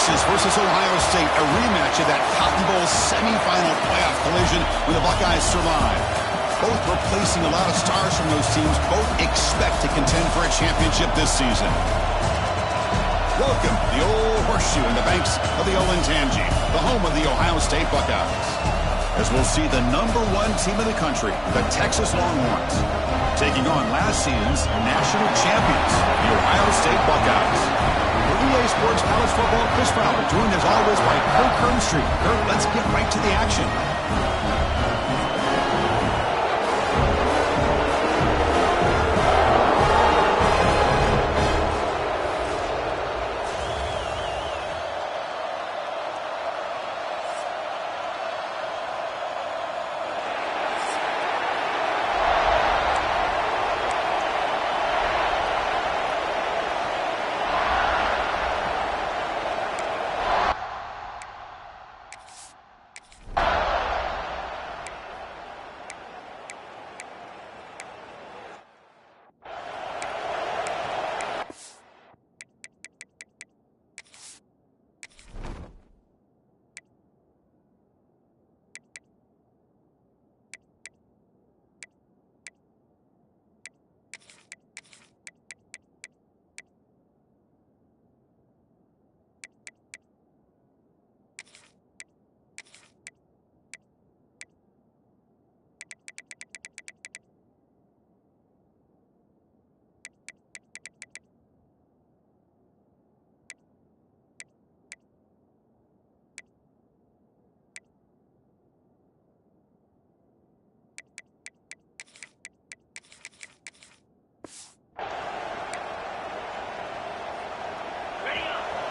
Texas versus Ohio State, a rematch of that Cotton Bowl semifinal playoff collision when the Buckeyes survived. Both replacing a lot of stars from those teams. Both expect to contend for a championship this season. Welcome to the Old Horseshoe in the banks of the Olentangy, the home of the Ohio State Buckeyes. As we'll see the #1 team in the country, the Texas Longhorns, taking on last season's national champions, the Ohio State Buckeyes. For EA Sports College Football, Chris Fowler, joined as always by Kirk Herbstreit. Kirk, let's get right to the action.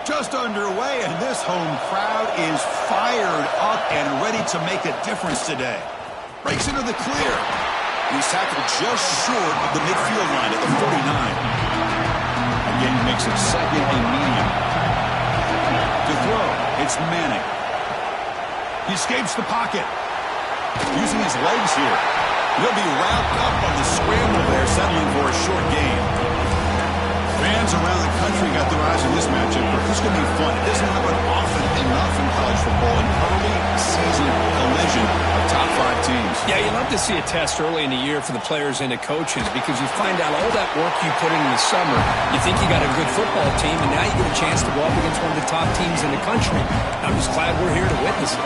Just underway, and this home crowd is fired up and ready to make a difference today. Breaks into the clear. He's tackled just short of the midfield line at the 49. Again, he makes it second and medium. To throw, it's Manning. He escapes the pocket. Using his legs here. He'll be wrapped up on the scramble there, settling for a short gain. Fans around the country got their eyes on this matchup, but it's going to be fun. It doesn't happen often enough in college football, an early season collision of top 5 teams. Yeah, you love to see a test early in the year for the players and the coaches because you find out all that work you put in the summer. You think you got a good football team, and now you get a chance to go up against one of the top teams in the country. I'm just glad we're here to witness it.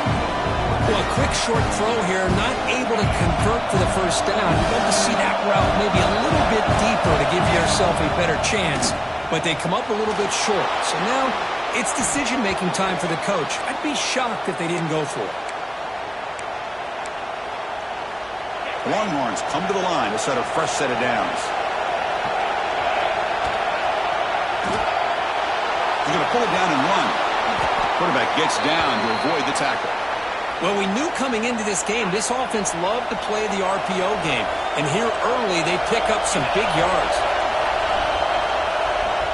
Well, a quick short throw here, not able to convert for the first down. You'd love to see that route maybe a little bit deeper to give yourself a better chance, but they come up a little bit short. So now it's decision-making time for the coach. I'd be shocked if they didn't go for it. The Longhorns come to the line to set a fresh set of downs. He's going to pull it down and run. Quarterback gets down to avoid the tackle. Well, we knew coming into this game, this offense loved to play the RPO game. And here early, they pick up some big yards.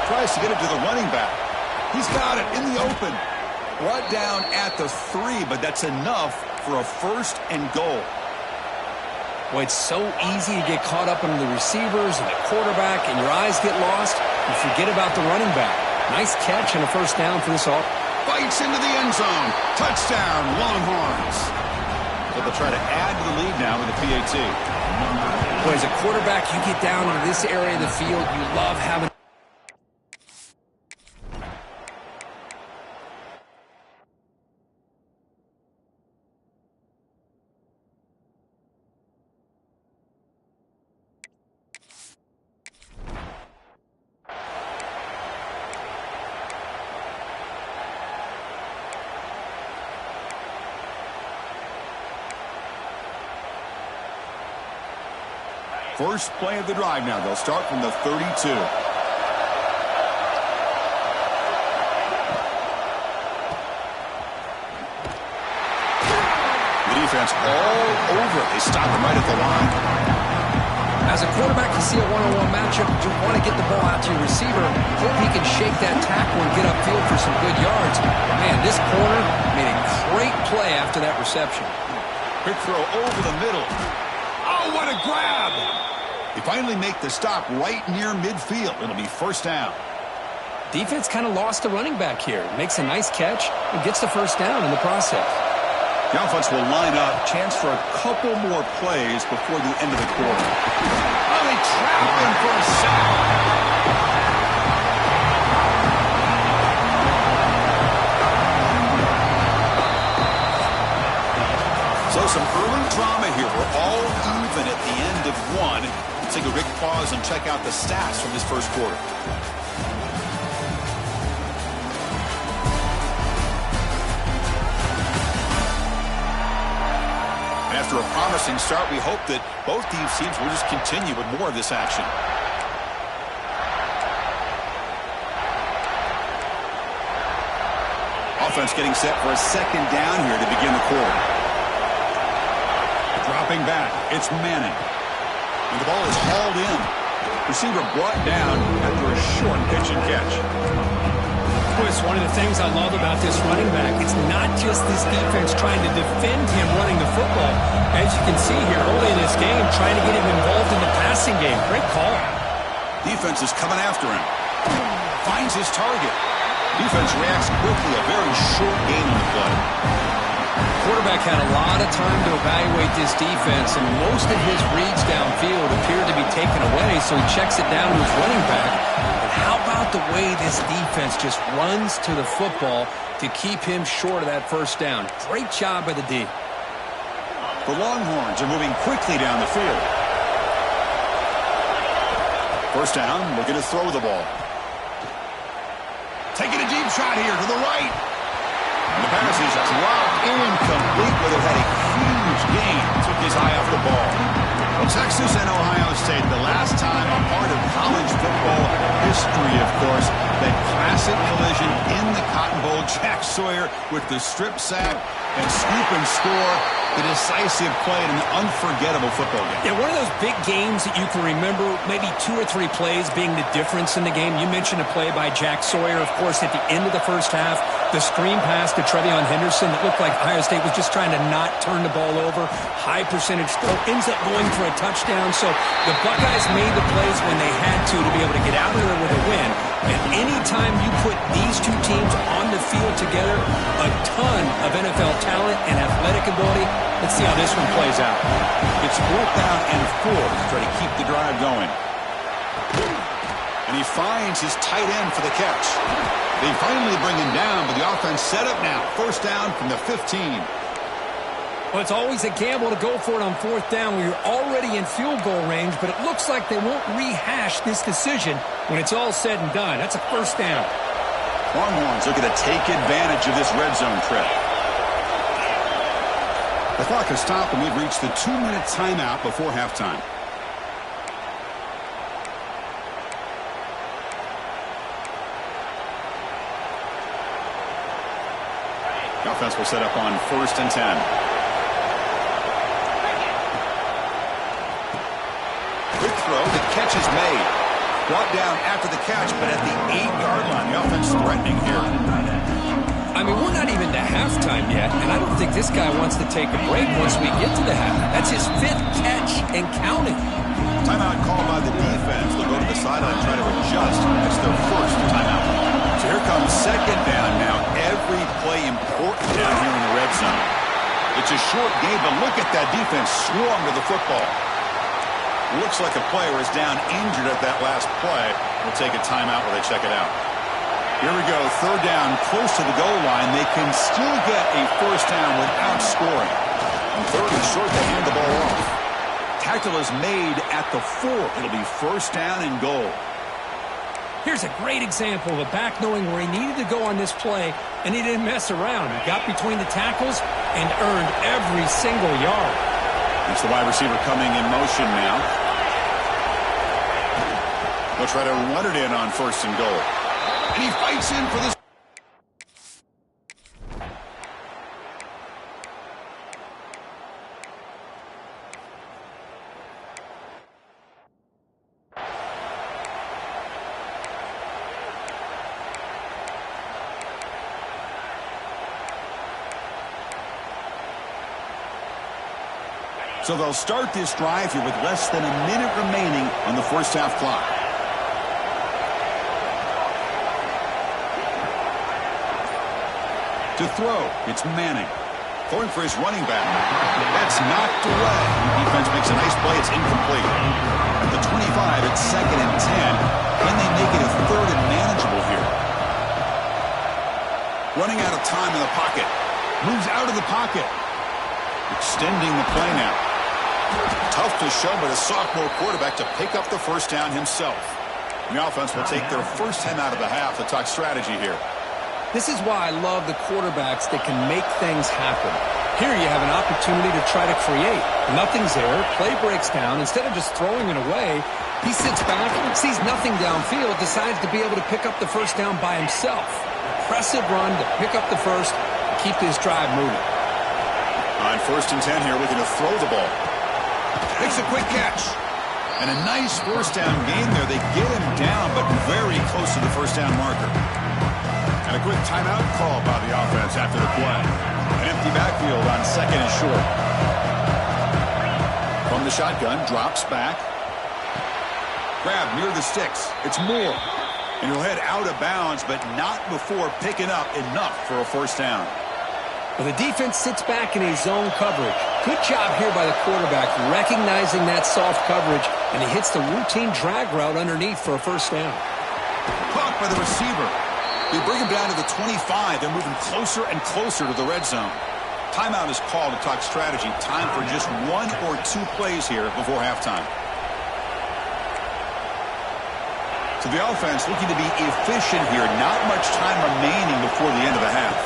Tries to get it to the running back. He's got it in the open. Brought down at the 3, but that's enough for a 1st and goal. Boy, it's so easy to get caught up in the receivers and the quarterback, and your eyes get lost. You forget about the running back. Nice catch and a 1st down for this offense. Bites into the end zone. Touchdown, Longhorns. So they'll try to add to the lead now with the PAT. Boy, as a quarterback, you get down into this area of the field, you love having... First play of the drive now. They'll start from the 32. The defense all over. They stop him right at the line. As a quarterback, you see a one-on-one matchup. You want to get the ball out to your receiver. Hope he can shake that tackle and get upfield for some good yards. Man, this corner made a great play after that reception. Quick throw over the middle. Oh, what a grab! They finally make the stop right near midfield. It'll be 1st down. Defense kind of lost a running back here. Makes a nice catch and gets the first down in the process. The offense will line up. Chance for a couple more plays before the end of the quarter. Oh, they trap him for a sack. So some early drama here. We're all even at the end of one. Let's take a quick pause and check out the stats from this first quarter. After a promising start, we hope that both these teams will just continue with more of this action. Offense getting set for a second down here to begin the quarter. Dropping back, it's Manning. And the ball is hauled in. Receiver brought down after a short pitch and catch. Chris, one of the things I love about this running back, it's not just this defense trying to defend him running the football. As you can see here early in this game, trying to get him involved in the passing game. Great call. Defense is coming after him. Finds his target. Defense reacts quickly. A very short gain on the play. Quarterback had a lot of time to evaluate this defense, and most of his reads downfield appeared to be taken away, so he checks it down to his running back. But how about the way this defense just runs to the football to keep him short of that first down? Great job by the D. The Longhorns are moving quickly down the field. First down, looking to throw the ball. Taking a deep shot here to the right. The pass is dropped incomplete, but it had a huge gain. Took his eye off the ball. Well, Texas and Ohio State, the last time a part of college football history, of course, that classic collision in the Cotton Bowl. Jack Sawyer with the strip sack and scoop and score. The decisive play in an unforgettable football game. Yeah, one of those big games that you can remember, maybe 2 or 3 plays being the difference in the game. You mentioned a play by Jack Sawyer, of course, at the end of the first half. The screen pass to Trevion Henderson that looked like Ohio State was just trying to not turn the ball over. High percentage throw, ends up going for a touchdown. So the Buckeyes made the plays when they had to be able to get out of there with a win. And anytime you put these two teams on the field together, a ton of NFL talent and athletic ability. Let's see how this one plays out. It's 4th down and 4 to try to keep the drive going. And he finds his tight end for the catch. They finally bring him down, but the offense set up now. First down from the 15. Well, it's always a gamble to go for it on 4th down where you're already in field goal range, but it looks like they won't rehash this decision when it's all said and done. That's a first down. Longhorns looking to take advantage of this red zone trip. The clock has stopped, and we've reached the 2-minute timeout before halftime. The offense will set up on 1st and 10. Quick throw, the catch is made. Brought down after the catch, but at the 8-yard line. The offense threatening here. I mean, we're not even to halftime yet, and I don't think this guy wants to take a break once we get to the half. That's his 5th catch and counting. Timeout called by the defense. They'll go to the sideline and try to adjust. That's their first timeout. So here comes 2nd down now. Every play important down here in the red zone. It's a short game, but look at that defense swarm to the football. Looks like a player is down injured at that last play. We'll take a timeout while they check it out. Here we go, 3rd down, close to the goal line. They can still get a first down without scoring. And 3rd and short, they hand the ball off. Tackle is made at the 4. It'll be first down and goal. Here's a great example of a back knowing where he needed to go on this play, and he didn't mess around. He got between the tackles and earned every single yard. It's the wide receiver coming in motion now. They'll try to run it in on 1st and goal. And he fights in for this. So they'll start this drive here with less than a minute remaining on the first half clock. To throw, it's Manning. Throwing for his running back. That's knocked away. Defense makes a nice play. It's incomplete. At the 25, it's 2nd and 10. Can they make it a 3rd and manageable here? Running out of time in the pocket. Moves out of the pocket. Extending the play now. Tough to show, but a sophomore quarterback to pick up the first down himself. The offense will take their first time out of the half to talk strategy here. This is why I love the quarterbacks that can make things happen. Here you have an opportunity to try to create. Nothing's there. Play breaks down. Instead of just throwing it away, he sits back, sees nothing downfield, decides to be able to pick up the first down by himself. Impressive run to pick up the first and keep this drive moving. On 1st and 10 here, looking to throw the ball. Makes a quick catch. And a nice first down gain there. They get him down, but very close to the first down marker. And a quick timeout call by the offense after the play. An empty backfield on 2nd and short. From the shotgun, drops back. Grab near the sticks. It's Moore. And he'll head out of bounds, but not before picking up enough for a first down. Well, the defense sits back in a zone coverage. Good job here by the quarterback, recognizing that soft coverage, and he hits the routine drag route underneath for a first down. Caught by the receiver. They bring him down to the 25. They're moving closer and closer to the red zone. Timeout is called to talk strategy. Time for just 1 or 2 plays here before halftime. So the offense looking to be efficient here. Not much time remaining before the end of the half.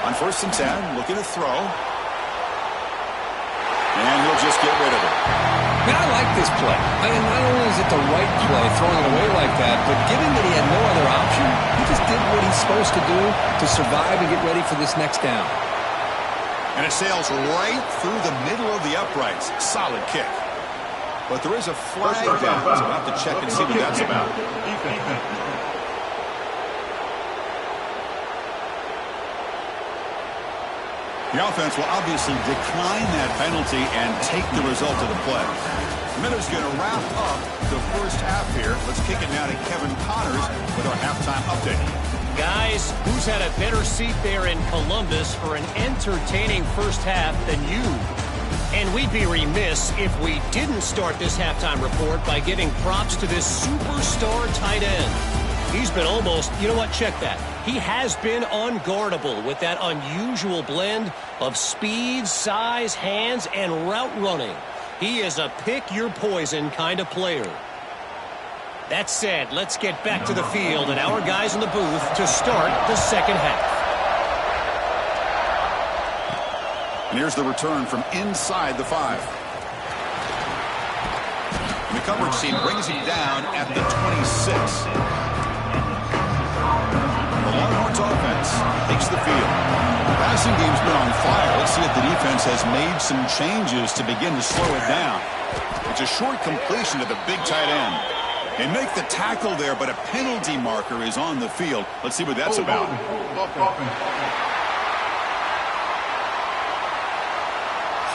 On 1st and 10, looking to throw. And he'll just get rid of it. Man, I like this play. I mean, not only is it the right play, throwing it away like that, but given that he had no other option, he just did what he's supposed to do to survive and get ready for this next down. And it sails right through the middle of the uprights. Solid kick. But there is a flag down, so we'll have to check and see what that's about. The offense will obviously decline that penalty and take the result of the play. Miller's going to wrap up the first half here. Let's kick it now to Kevin Connors with our halftime update. Guys, who's had a better seat there in Columbus for an entertaining first half than you? And we'd be remiss if we didn't start this halftime report by giving props to this superstar tight end. He's been almost, you know what, check that. He has been unguardable with that unusual blend of speed, size, hands, and route running. He is a pick-your-poison kind of player. That said, let's get back to the field and our guys in the booth to start the second half. And here's the return from inside the 5. And the coverage team brings him down at the 26. The Longhorns offense takes the field. The passing game's been on fire. Let's see if the defense has made some changes to begin to slow it down. It's a short completion to the big tight end. They make the tackle there, but a penalty marker is on the field. Let's see what that's about.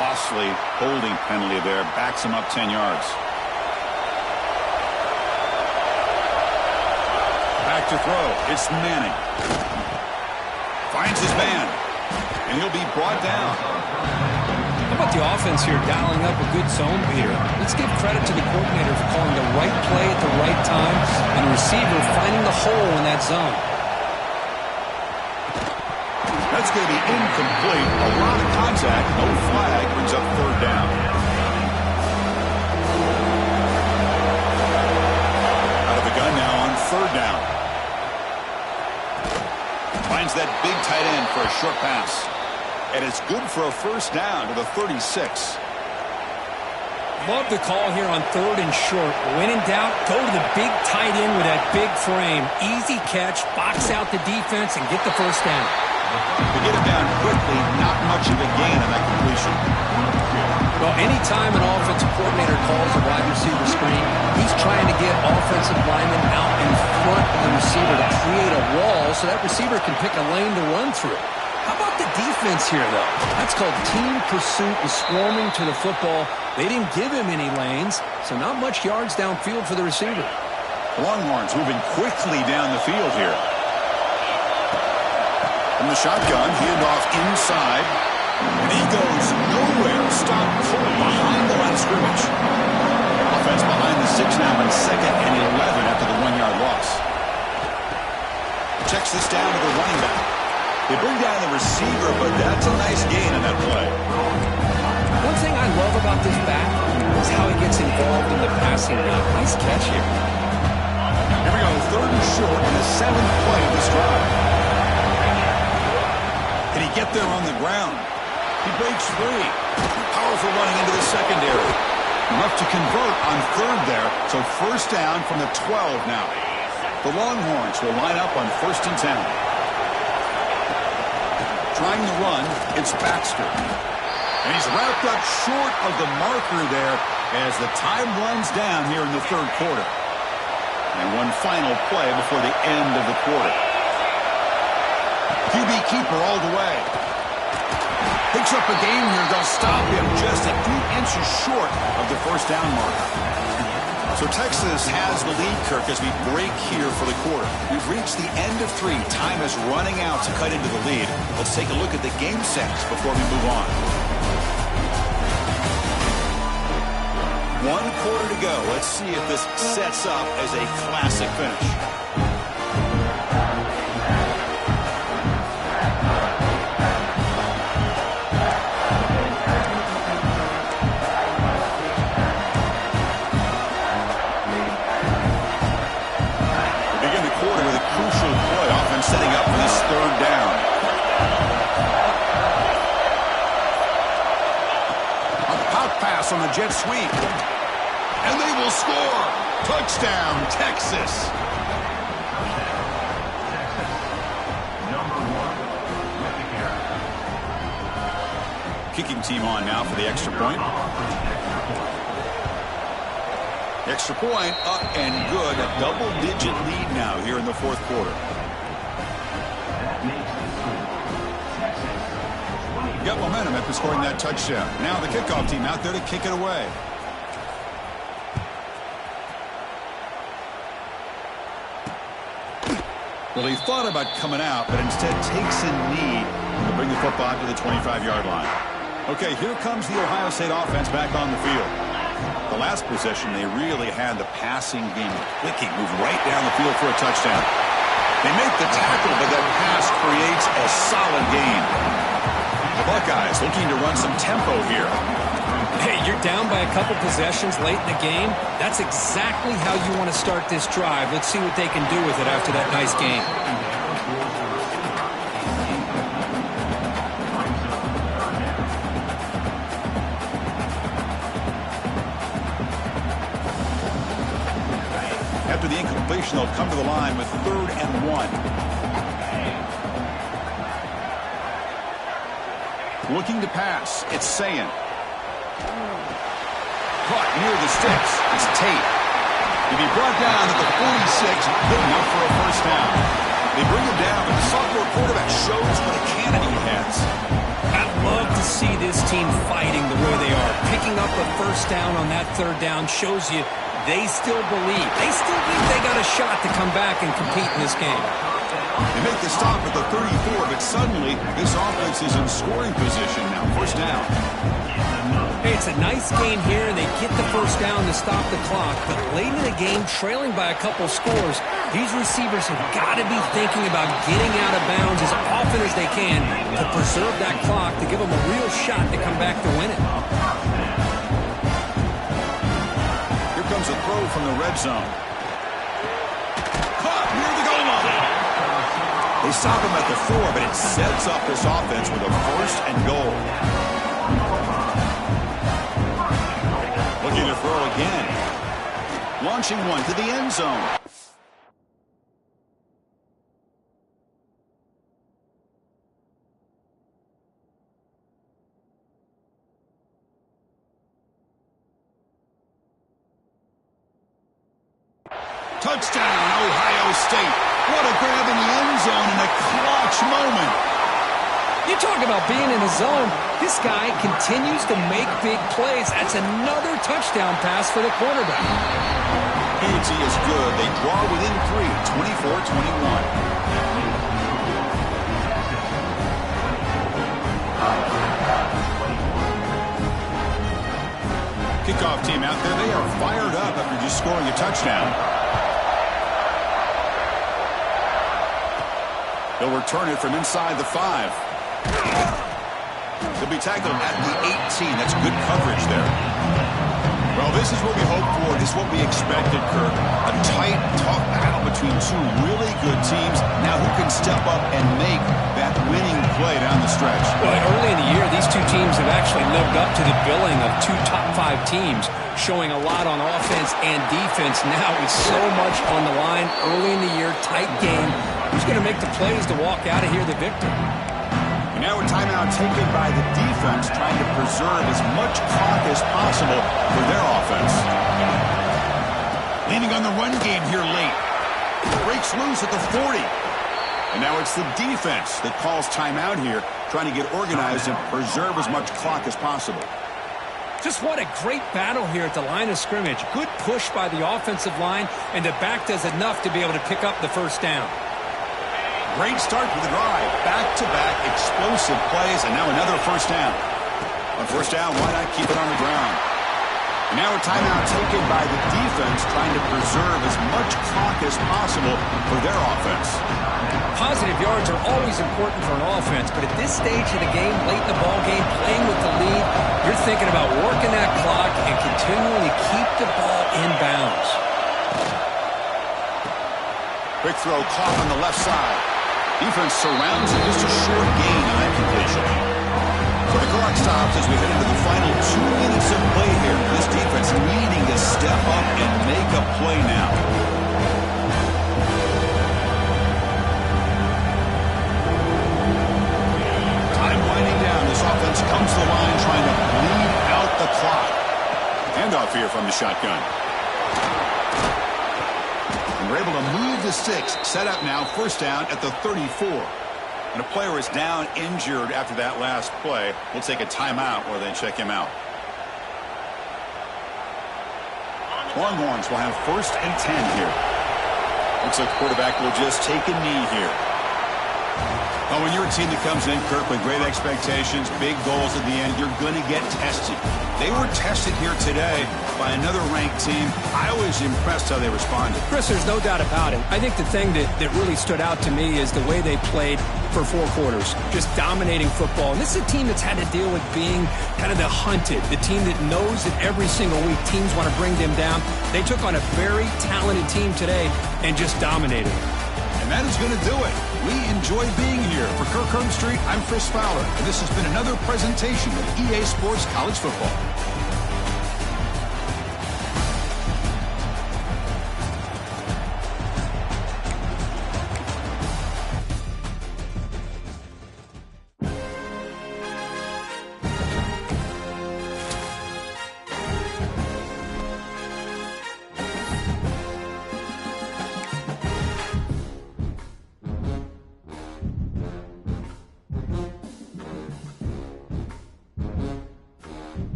Costly holding penalty there. Backs him up 10 yards. Back to throw. It's Manning. Finds his man. And he'll be brought down. How about the offense here dialing up a good zone beater? Let's give credit to the coordinator for calling the right play at the right time and the receiver finding the hole in that zone. That's going to be incomplete. A lot of contact. No flag. Brings up 3rd down. Out of the gun now on 3rd down. Finds that big tight end for a short pass. And it's good for a first down to the 36. Love the call here on 3rd and short. When in doubt, go to the big tight end with that big frame. Easy catch, box out the defense, and get the first down. To get it down quickly, not much of a gain on that completion. Well, anytime an offensive coordinator calls a wide receiver screen, he's trying to get offensive linemen out in front of the receiver to create a wall so that receiver can pick a lane to run through. How about the defense here, though? That's called team pursuit and swarming to the football. They didn't give him any lanes, so not much yards downfield for the receiver. Longhorns moving quickly down the field here. From the shotgun, handoff inside. And he goes nowhere. Stop cold behind the line of scrimmage. Offense behind the 6 now in 2nd and 11 after the 1-yard loss. Checks this down to the running back. They bring down the receiver, but that's a nice gain on that play. One thing I love about this back is how he gets involved in the passing game. Nice catch here. Here we go, 3rd and short in the 7th play of this drive. Can he get there on the ground? He breaks free. Powerful running into the secondary. Enough to convert on 3rd there, so 1st down from the 12 now. The Longhorns will line up on 1st and 10. Trying to run, it's Baxter. And he's wrapped up short of the marker there as the time runs down here in the 3rd quarter. And one final play before the end of the quarter. QB keeper all the way. Picks up a gain here. They'll stop him just a few inches short of the 1st down mark. So Texas has the lead, Kirk, as we break here for the quarter. We've reached the end of 3. Time is running out to cut into the lead. Let's take a look at the game sets before we move on. 1 quarter to go. Let's see if this sets up as a classic finish. Setting up for this 3rd down. A pop pass on the jet sweep. And they will score. Touchdown, Texas. Kicking team on now for the extra point. Extra point up and good. A double-digit lead now here in the 4th quarter. Got momentum after scoring that touchdown. Now the kickoff team out there to kick it away. Well, he thought about coming out, but instead takes a knee to bring the football to the 25-yard line. Okay, here comes the Ohio State offense back on the field. The last possession, they really had the passing game clicking, moved right down the field for a touchdown. They make the tackle, but that pass creates a solid gain. The Buckeyes looking to run some tempo here. Hey, you're down by a couple possessions late in the game. That's exactly how you want to start this drive. Let's see what they can do with it after that nice game. After the incompletion, they'll come to the line with 3rd and 1. Looking to pass. It's Sayin. Caught near the sticks. It's Tate. He'll be brought down at the 46. Good enough for a 1st down. They bring him down, but the sophomore quarterback shows what a cannon he has. I'd love to see this team fighting the way they are. Picking up a 1st down on that 3rd down shows you they still believe. They still think they got a shot to come back and compete in this game. They make the stop at the 34, but suddenly this offense is in scoring position now. 1st down. Hey, it's a nice game here, and they get the 1st down to stop the clock. But late in the game, trailing by a couple scores, these receivers have got to be thinking about getting out of bounds as often as they can to preserve that clock, to give them a real shot to come back to win it. Here comes a throw from the red zone. Caught near the goal line. They stop him at the 4, but it sets up this offense with a 1st and goal. Looking to throw again. Launching one to the end zone. Touchdown, Ohio State. What a grab in the end zone in a clutch moment. You talk about being in the zone. This guy continues to make big plays. That's another touchdown pass for the quarterback. P&T is good. They draw within 3, 24-21. Kickoff team out there, they are fired up after just scoring a touchdown. He'll return it from inside the 5. He'll be tackled at the 18. That's good coverage there. Well, this is what we hoped for. This is what we expected, Kirk. A tight, tough battle between two really good teams. Now who can step up and make that winning play down the stretch? Well, early in the year, these two teams have actually lived up to the billing of two top 5 teams, showing a lot on offense and defense. Now with so much on the line early in the year, tight game. Who's going to make the plays to walk out of here the victor? And now a timeout taken by the defense, trying to preserve as much clock as possible for their offense. Leaning on the run game here late. Breaks loose at the 40. And now it's the defense that calls timeout here, trying to get organized and preserve as much clock as possible. Just what a great battle here at the line of scrimmage. Good push by the offensive line, and the back does enough to be able to pick up the first down. Great start to the drive. Back-to-back explosive plays, and now another first down. On first down, why not keep it on the ground? And now a timeout taken by the defense, trying to preserve as much clock as possible for their offense. Positive yards are always important for an offense, but at this stage of the game, late in the ball game, playing with the lead, you're thinking about working that clock and continuing to keep the ball in bounds. Quick throw caught on the left side. Defense surrounds it, just a short gain on that completion. So the clock stops as we head into the final 2 minutes of play here. This defense needing to step up and make a play now. Time winding down. This offense comes to the line trying to bleed out the clock. Handoff here from the shotgun. We're able to move the sticks. Set up now, first down at the 34. And a player is down injured after that last play. We'll take a timeout or then check him out. Longhorns will have first and 10 here. Looks like the quarterback will just take a knee here. Oh, when you're a team that comes in, Kirk, with great expectations, big goals at the end, you're going to get tested. They were tested here today by another ranked team. I was impressed how they responded. Chris, there's no doubt about it. I think the thing that really stood out to me is the way they played for 4 quarters, just dominating football. And this is a team that's had to deal with being kind of the hunted, the team that knows that every single week teams want to bring them down. They took on a very talented team today and just dominated. And that is going to do it. We enjoy being here. For Kirk Herbstreit, I'm Chris Fowler, and this has been another presentation of EA Sports College Football.